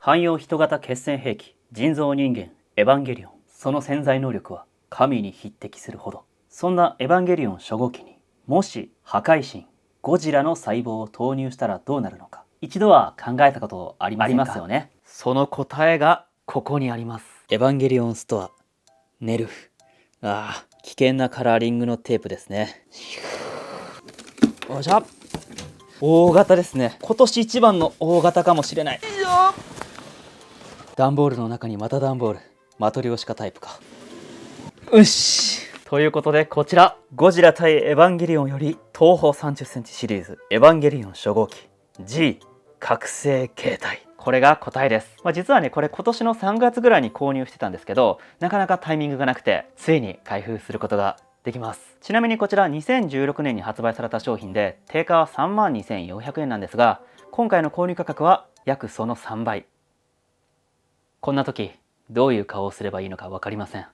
汎用人型決戦兵器人造人間エヴァンゲリオン。その潜在能力は神に匹敵するほど。そんなエヴァンゲリオン初号機にもし破壊神ゴジラの細胞を投入したらどうなるのか、一度は考えたことありますよね。その答えがここにあります。エヴァンゲリオンストアネルフ。危険なカラーリングのテープですね。よいしょ。大型ですね。今年一番の大型かもしれない。段ボールの中にまた段ボール。マトリョーシカタイプか。よし。ということでこちらゴジラ対エヴァンゲリオンより東方30センチシリーズエヴァンゲリオン初号機 G 覚醒形態。これが答えです。実はねこれ今年の3月ぐらいに購入してたんですけど、なかなかタイミングがなくてついに開封することができます。ちなみにこちら2016年に発売された商品で定価は32,400円なんですが、今回の購入価格は約その3倍。こんな時どういう顔をすればいいのか分かりません。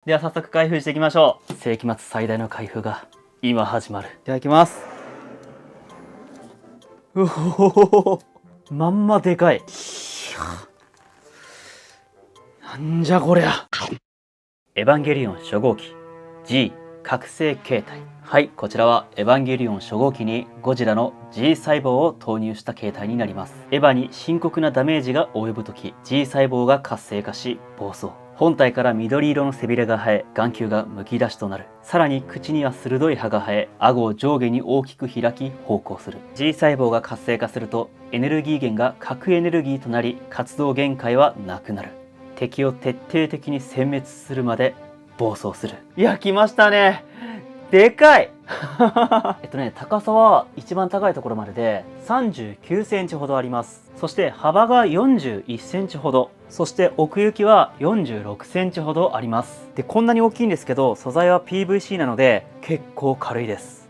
では早速開封していきましょう。世紀末最大の開封が今始まる。いただきます。うほほほ、まんまでかい。なんじゃこりゃ。エヴァンゲリオン初号機 G 覚醒形態。はい、こちらはエヴァンゲリオン初号機にゴジラの G 細胞を投入した形態になります。エヴァに深刻なダメージが及ぶとき G 細胞が活性化し暴走。本体から緑色の背びれが生え、眼球がむき出しとなる。さらに口には鋭い歯が生え、顎を上下に大きく開き咆哮する。 G 細胞が活性化するとエネルギー源が核エネルギーとなり、活動限界はなくなる。敵を徹底的に殲滅するまで暴走する。いや、来ましたね。でかい高さは一番高いところまでで39センチほどあります。そして幅が41センチほど、そして奥行きは46センチほどあります。で、こんなに大きいんですけど、素材は PVC なので結構軽いです。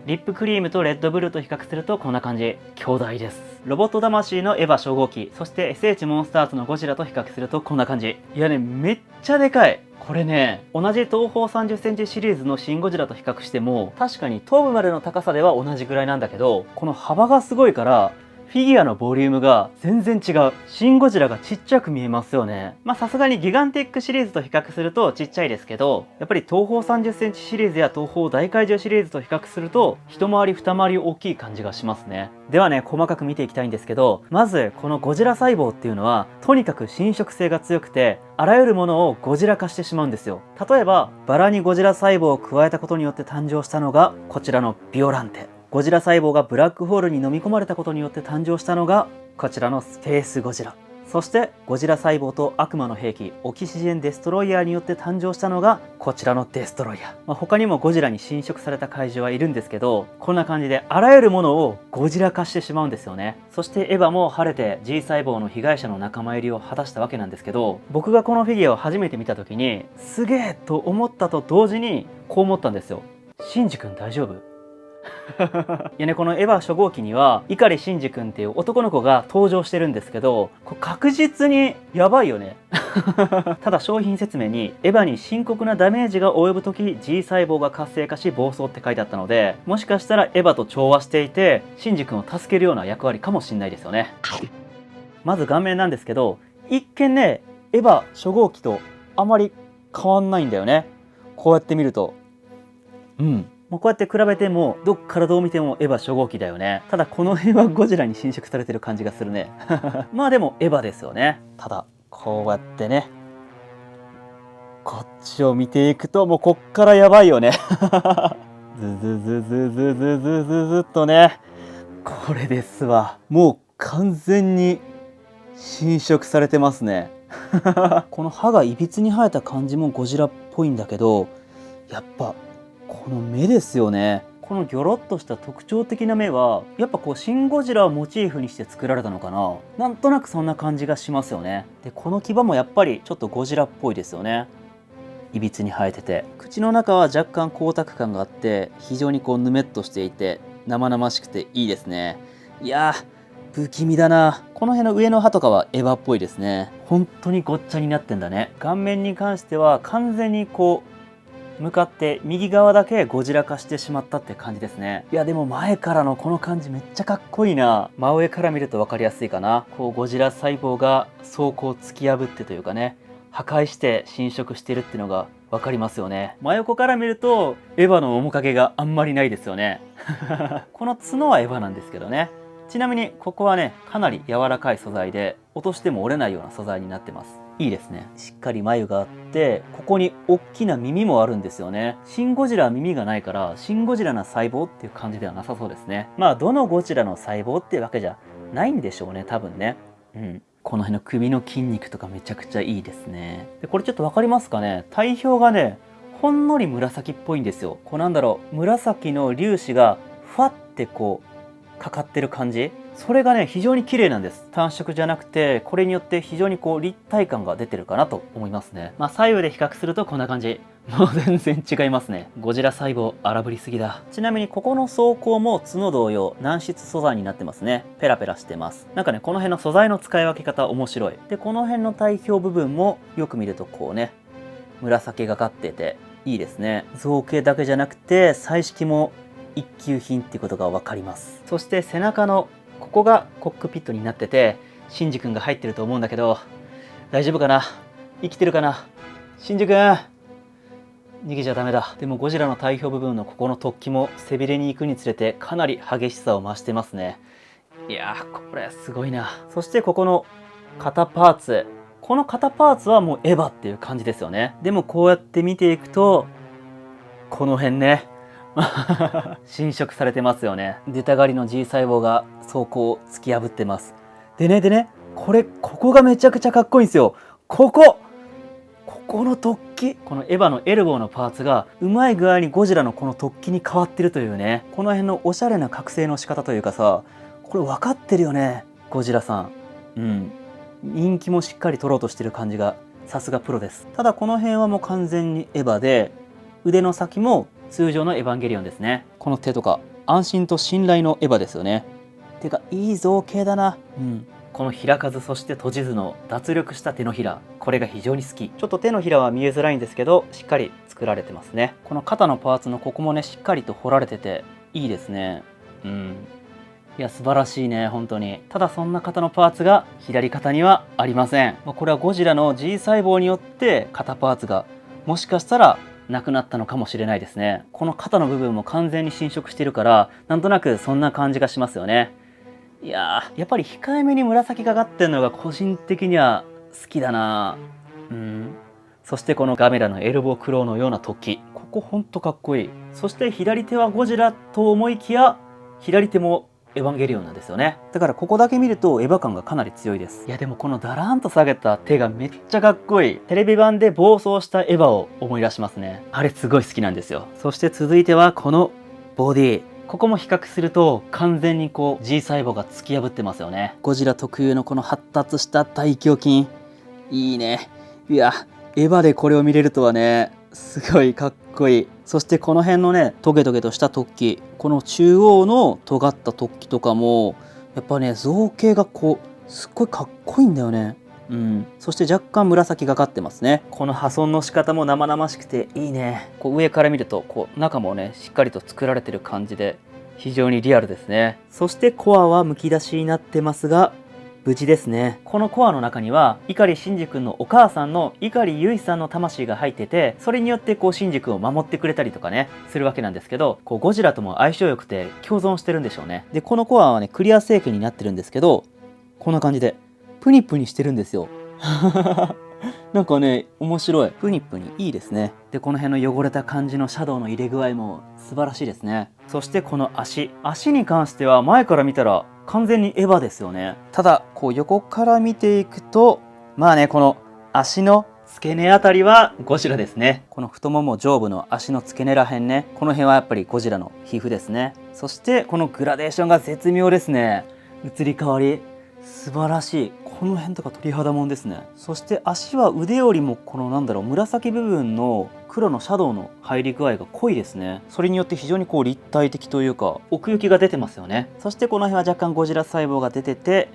リップクリームとレッドブルと比較するとこんな感じ。巨大です。ロボット魂のエヴァ初号機、そして SH モンスターズのゴジラと比較するとこんな感じ。いやね、めっちゃでかい。これね、同じ東方30センチシリーズのシン・ゴジラと比較しても確かに頭部までの高さでは同じぐらいなんだけど、この幅がすごいからフィギュアのボリュームが全然違う。シン・ゴジラがちっちゃく見えますよね。さすがにギガンティックシリーズと比較するとちっちゃいですけど、やっぱり東方30センチシリーズや東方大怪獣シリーズと比較すると一回り二回り大きい感じがしますね。ではね、細かく見ていきたいんですけど、まずこのゴジラ細胞っていうのはとにかく侵食性が強くて、あらゆるものをゴジラ化してしまうんですよ。例えばバラにゴジラ細胞を加えたことによって誕生したのがこちらのビオランテ。ゴジラ細胞がブラックホールに飲み込まれたことによって誕生したのがこちらのスペースゴジラ。そしてゴジラ細胞と悪魔の兵器オキシジェンデストロイヤーによって誕生したのがこちらのデストロイヤー。他にもゴジラに侵食された怪獣はいるんですけど、こんな感じであらゆるものをゴジラ化してしまうんですよね。そしてエヴァも晴れて G 細胞の被害者の仲間入りを果たしたわけなんですけど、僕がこのフィギュアを初めて見た時にすげえと思ったと同時にこう思ったんですよ。シンジ君大丈夫？いやね、このエヴァ初号機には碇シンジ君っていう男の子が登場してるんですけど、これ確実にやばいよね。ただ商品説明にエヴァに深刻なダメージが及ぶ時 G 細胞が活性化し暴走って書いてあったので、もしかしたらエヴァと調和していてシンジ君を助けるような役割かもしれないですよね。まず顔面なんですけど、一見ねエヴァ初号機とあまり変わんないんだよね。こうやって見るとこうやって比べてもどっからどう見てもエヴァ初号機だよね。ただこの辺はゴジラに侵食されてる感じがするね。でもエヴァですよね。ただこうやってねこっちを見ていくともうこっからやばいよね。ズズズズズズズズズっとね、これですわ。もう完全に侵食されてますね。この歯がいびつに生えた感じもゴジラっぽいんだけど、やっぱこの目ですよね。このギョロッとした特徴的な目はやっぱシン・ゴジラをモチーフにして作られたのかな。なんとなくそんな感じがしますよね。でこの牙もやっぱりちょっとゴジラっぽいですよね。いびつに生えてて口の中は若干光沢感があって非常にぬめっとしていて生々しくていいですね。いやー不気味だな。この辺の上の歯とかはエヴァっぽいですね。本当にごっちゃになってんだね。顔面に関しては完全に向かって右側だけゴジラ化してしまったって感じですね。いやでも前からのこの感じめっちゃかっこいいな。真上から見ると分かりやすいかな。こうゴジラ細胞が装甲を突き破ってというかね、破壊して侵食してるっていうのが分かりますよね。真横から見るとエヴァの面影があんまりないですよね。この角はエヴァなんですけどね。ちなみにここはね、かなり柔らかい素材で落としても折れないような素材になってます。いいですね。しっかり眉があって、ここに大きな耳もあるんですよね。シン・ゴジラは耳がないから、シン・ゴジラな細胞っていう感じではなさそうですね。まあどのゴジラの細胞っていうわけじゃないんでしょうね、多分ね。うん。この辺の首の筋肉とかめちゃくちゃいいですね。でこれちょっと分かりますかね。体表がね、ほんのり紫っぽいんですよ。こうなんだろう、紫の粒子がふわってこうかかってる感じ。それがね、非常に綺麗なんです。単色じゃなくて、これによって非常にこう立体感が出てるかなと思いますね。まあ左右で比較するとこんな感じ。もう全然違いますね。ゴジラ細胞荒ぶりすぎだ。ちなみにここの装甲も角同様軟質素材になってますね。ペラペラしてます。なんかね、この辺の素材の使い分け方面白い。で、この辺の体表部分もよく見るとこうね、紫がかってていいですね。造形だけじゃなくて彩色も一級品っていうことが分かります。そして背中のここがコックピットになってて、シンジ君が入ってると思うんだけど、大丈夫かな？生きてるかな？シンジ君、逃げちゃダメだ。でもゴジラの体表部分のここの突起も背びれに行くにつれてかなり激しさを増してますね。いやー、これすごいな。そしてここの肩パーツ。この肩パーツはもうエヴァっていう感じですよね。でもこうやって見ていくと、この辺ね。侵食されてますよね。出たがりの G 細胞が装甲を突き破ってます。でね、ここがめちゃくちゃかっこいいんですよ。ここの突起。このエヴァのエルボーのパーツがうまい具合にゴジラのこの突起に変わってるというね。この辺のおしゃれな覚醒の仕方というかさ、これ分かってるよね、ゴジラさん。うん。人気もしっかり取ろうとしてる感じがさすがプロです。ただこの辺はもう完全にエヴァで、腕の先も通常のエヴァンゲリオンですね。この手とか安心と信頼のエヴァですよね。てかいい造形だな。うん。この開かずそして閉じずの脱力した手のひら、これが非常に好き。ちょっと手のひらは見えづらいんですけど、しっかり作られてますね。この肩のパーツのここもね、しっかりと彫られてていいですね。うん。いや素晴らしいね、本当に。ただそんな肩のパーツが左肩にはありません。これはゴジラの G 細胞によって肩パーツがもしかしたらなくなったのかもしれないですね。この肩の部分も完全に侵食してるから、なんとなくそんな感じがしますよね。いやー、やっぱり控えめに紫がかってるのが個人的には好きだな。うん。そしてこのガメラのエルボークローのような突起。ここほんとかっこいい。そして左手はゴジラと思いきや、左手もエヴァンゲリオンなんですよね。だからここだけ見るとエヴァ感がかなり強いです。いやでもこのダラーンと下げた手がめっちゃかっこいい。テレビ版で暴走したエヴァを思い出しますね。あれすごい好きなんですよ。そして続いてはこのボディ。ここも比較すると完全にこう G 細胞が突き破ってますよね。ゴジラ特有のこの発達した大胸筋。いいね。いや、エヴァでこれを見れるとはね、すごいかっこいい。そしてこの辺のね、トゲトゲとした突起、この中央の尖った突起とかもやっぱね、造形がこうすっごいかっこいいんだよね。うん、そして若干紫がかってますね。この破損の仕方も生々しくていいね。こう上から見るとこう中もねしっかりと作られてる感じで非常にリアルですね。そしてコアはむき出しになってますが無事ですね。このコアの中には碇シンジ君のお母さんの碇結衣さんの魂が入ってて、それによってこうシンジ君を守ってくれたりとかねするわけなんですけど、こうゴジラとも相性良くて共存してるんでしょうね。でこのコアはねクリア成形になってるんですけど、こんな感じでプニプニしてるんですよ。なんかね面白い。プニプニいいですね。でこの辺の汚れた感じのシャドウの入れ具合も素晴らしいですね。そしてこの足に関しては前から見たら完全にエヴァですよね。ただこう横から見ていくとまあね、この足の付け根あたりはゴジラですね。この太もも上部の足の付け根らへんね、この辺はやっぱりゴジラの皮膚ですね。そしてこのグラデーションが絶妙ですね。移り変わり素晴らしい。この辺とか鳥肌もんですね。そして足は腕よりもこのなんだろう紫部分の黒のシャドウの入り具合が濃いですね。それによって非常にこう立体的というか奥行きが出てますよね。そしてこの辺は若干ゴジラ細胞が出てて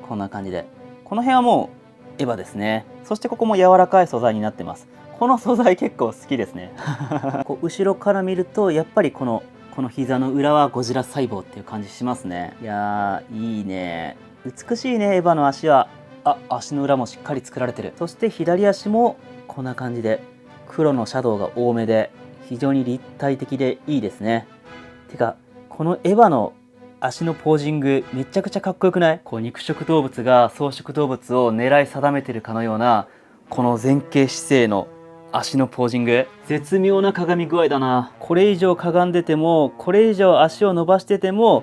こんな感じで、この辺はもうエヴァですね。そしてここも柔らかい素材になってます。この素材結構好きですねこう後ろから見るとやっぱりこの膝の裏はゴジラ細胞っていう感じしますね。いやーいいね、美しいね。エヴァの足は足の裏もしっかり作られてる。そして左足もこんな感じで黒のシャドウが多めで非常に立体的でいいですね。てかこのエヴァの足のポージングめちゃくちゃかっこよくない？こう肉食動物が草食動物を狙い定めてるかのようなこの前傾姿勢の足のポージング、絶妙な鏡具合だな。これ以上かがんでてもこれ以上足を伸ばしてても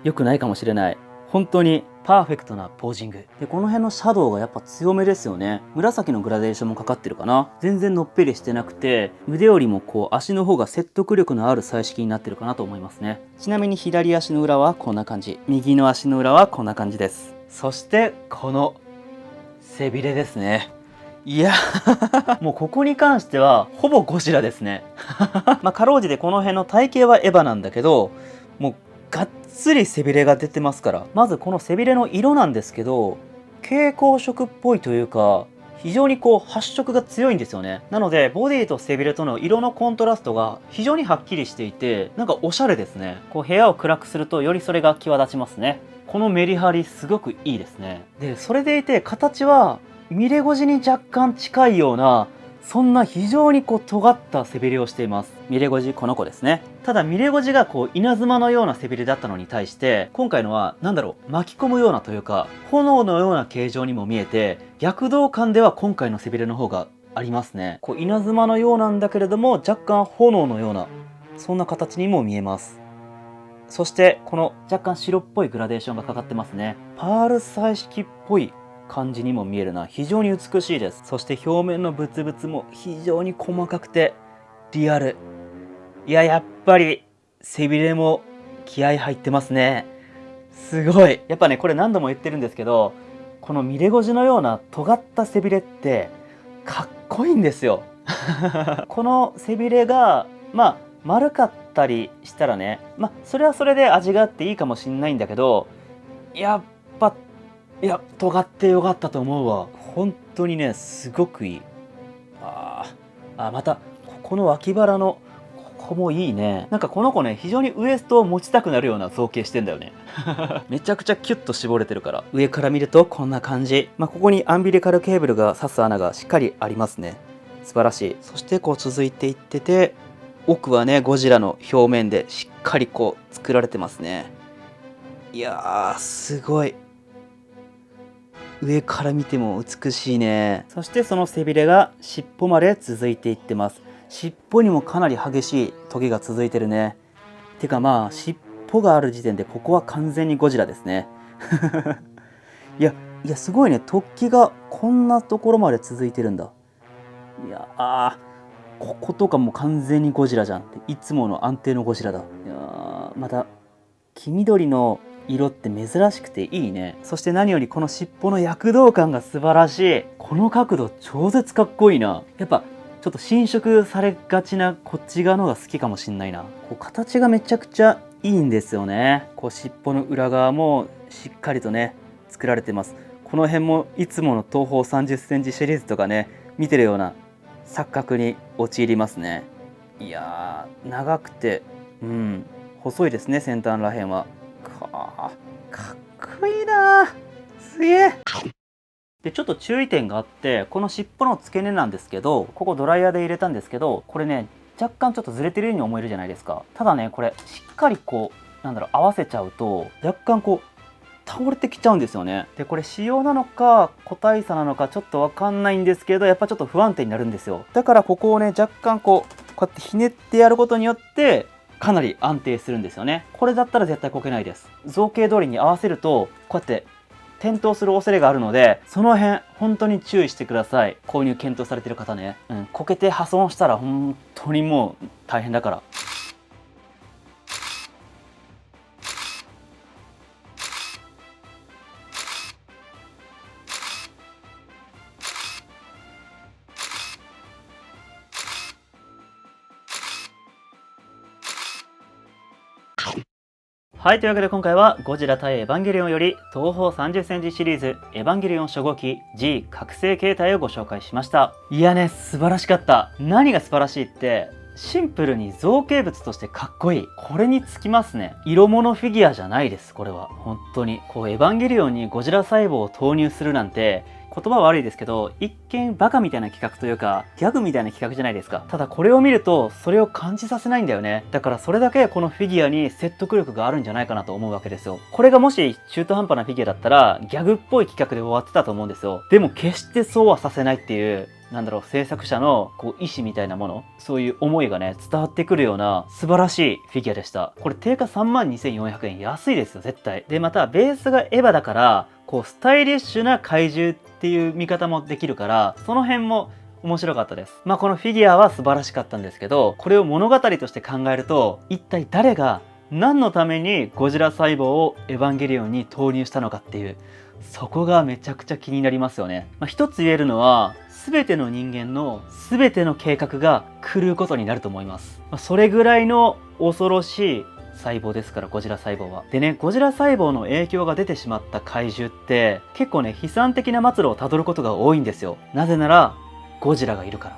良くないかもしれない。本当にパーフェクトなポージングで、この辺のシャドウがやっぱ強めですよね。紫のグラデーションもかかってるかな。全然のっぺりしてなくて、腕よりもこう足の方が説得力のある彩色になってるかなと思いますね。ちなみに左足の裏はこんな感じ、右の足の裏はこんな感じです。そしてこの背びれですね。いやもうここに関してはほぼゴジラですねまあかろうじてこの辺の体型はエヴァなんだけど、もうがっつり背びれが出てますから。まずこの背びれの色なんですけど、蛍光色っぽいというか非常にこう発色が強いんですよね。なのでボディと背びれとの色のコントラストが非常にはっきりしていて、なんかおしゃれですね。こう部屋を暗くするとよりそれが際立ちますね。このメリハリすごくいいですね。でそれでいて形はミレゴジに若干近いような、そんな非常にこう尖った背びれをしています。ミレゴジこの子ですね。ただミレゴジがこう稲妻のような背びれだったのに対して、今回のは何だろう、巻き込むようなというか炎のような形状にも見えて、躍動感では今回の背びれの方がありますね。こう稲妻のようなんだけれども若干炎のような、そんな形にも見えます。そしてこの若干白っぽいグラデーションがかかってますね。パール彩色っぽい感じにも見えるな。非常に美しいです。そして表面のブツブツも非常に細かくてリアル。いや、やっぱり背びれも気合入ってますね。すごい。やっぱね、これ何度も言ってるんですけど、このミレゴジのような尖った背びれってかっこいいんですよこの背びれが丸かったりしたらね、それはそれで味があっていいかもしんないんだけど、やっぱ尖ってよかったと思うわ。本当にね、すごくいい。またここの脇腹のここもいいね。なんかこの子ね、非常にウエストを持ちたくなるような造形してんだよねめちゃくちゃキュッと絞れてるから。上から見るとこんな感じ。ここにアンビリカルケーブルが刺す穴がしっかりありますね。素晴らしい。そしてこう続いていってて、奥はねゴジラの表面でしっかりこう作られてますね。いやーすごい。上から見ても美しいね。そしてその背びれが尻尾まで続いていってます。尻尾にもかなり激しいトゲが続いてるね。てか尻尾がある時点でここは完全にゴジラですねいやすごいね。突起がこんなところまで続いてるんだ。いやこことかも完全にゴジラじゃん。いつもの安定のゴジラだ。いやまた黄緑の色って珍しくていいね。そして何よりこの尻尾の躍動感が素晴らしい。この角度超絶かっこいいな。やっぱちょっと侵食されがちなこっち側のが好きかもしんないな。こう形がめちゃくちゃいいんですよね。こう尻尾の裏側もしっかりとね作られてます。この辺もいつもの東方30センチシリーズとかね見てるような錯覚に陥りますね。いやー長くて細いですね、先端らへんは。かっこいいな。すげえ。でちょっと注意点があって、この尻尾の付け根なんですけど、ここドライヤーで入れたんですけど、これね若干ちょっとずれてるように思えるじゃないですか。ただねこれしっかりこう合わせちゃうと若干こう倒れてきちゃうんですよね。でこれ仕様なのか個体差なのかちょっとわかんないんですけど、やっぱちょっと不安定になるんですよ。だからここをね若干こうやってひねってやることによってかなり安定するんですよね。これだったら絶対こけないです。造形通りに合わせるとこうやって転倒する恐れがあるので、その辺本当に注意してください。購入検討されてる方ね。こけて破損したら本当にもう大変だから。はい、というわけで今回はゴジラ対エヴァンゲリオンより東方30センチシリーズエヴァンゲリオン初号機 G 覚醒形態をご紹介しました。いやね、素晴らしかった。何が素晴らしいって、シンプルに造形物としてかっこいい。これにつきますね。色物フィギュアじゃないです、これは。本当に。こう、エヴァンゲリオンにゴジラ細胞を投入するなんて、言葉は悪いですけど、一見バカみたいな企画というか、ギャグみたいな企画じゃないですか。ただこれを見ると、それを感じさせないんだよね。だからそれだけこのフィギュアに説得力があるんじゃないかなと思うわけですよ。これがもし中途半端なフィギュアだったら、ギャグっぽい企画で終わってたと思うんですよ。でも決してそうはさせないっていう、制作者の意思みたいなもの、そういう思いがね、伝わってくるような素晴らしいフィギュアでした。これ定価32,400円。安いですよ、絶対。で、またベースがエヴァだから、スタイリッシュな怪獣っていう見方もできるから、その辺も面白かったです。このフィギュアは素晴らしかったんですけど、これを物語として考えると、一体誰が何のためにゴジラ細胞をエヴァンゲリオンに投入したのかっていう、そこがめちゃくちゃ気になりますよね。一つ言えるのは、全ての人間の全ての計画が狂うことになると思います。それぐらいの恐ろしい細胞ですから、ゴジラ細胞は。でね、ゴジラ細胞の影響が出てしまった怪獣って結構ね、悲惨的な末路をたどることが多いんですよ。なぜならゴジラがいるか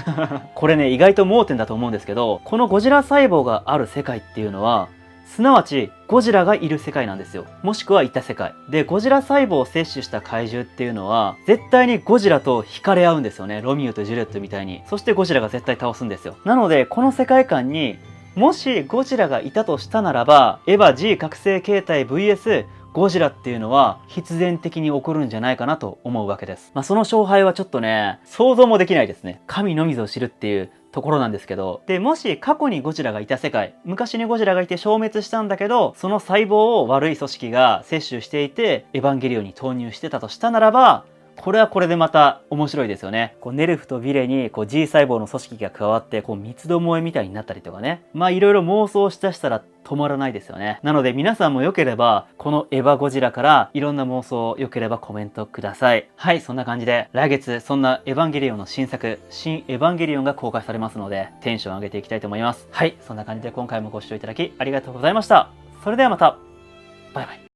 らこれね、意外と盲点だと思うんですけど、このゴジラ細胞がある世界っていうのは、すなわちゴジラがいる世界なんですよ。もしくはいた世界で、ゴジラ細胞を摂取した怪獣っていうのは絶対にゴジラと惹かれ合うんですよね。ロミオとジュレットみたいに。そしてゴジラが絶対倒すんですよ。なのでこの世界観にもしゴジラがいたとしたならば、エヴァ G 覚醒形態 VS ゴジラっていうのは必然的に起こるんじゃないかなと思うわけです。その勝敗はちょっとね、想像もできないですね。神のみぞ知るっていうところなんですけど。で、もし過去にゴジラがいた世界、昔にゴジラがいて消滅したんだけど、その細胞を悪い組織が摂取していて、エヴァンゲリオンに投入してたとしたならば、これはこれでまた面白いですよね。ネルフとビレにG 細胞の組織が加わって三つどもえみたいになったりとかね。いろいろ妄想しだしたら止まらないですよね。なので皆さんも良ければこのエヴァゴジラからいろんな妄想良ければコメントください。はい、そんな感じで来月そんなエヴァンゲリオンの新作、新エヴァンゲリオンが公開されますのでテンション上げていきたいと思います。はい、そんな感じで今回もご視聴いただきありがとうございました。それではまた。バイバイ。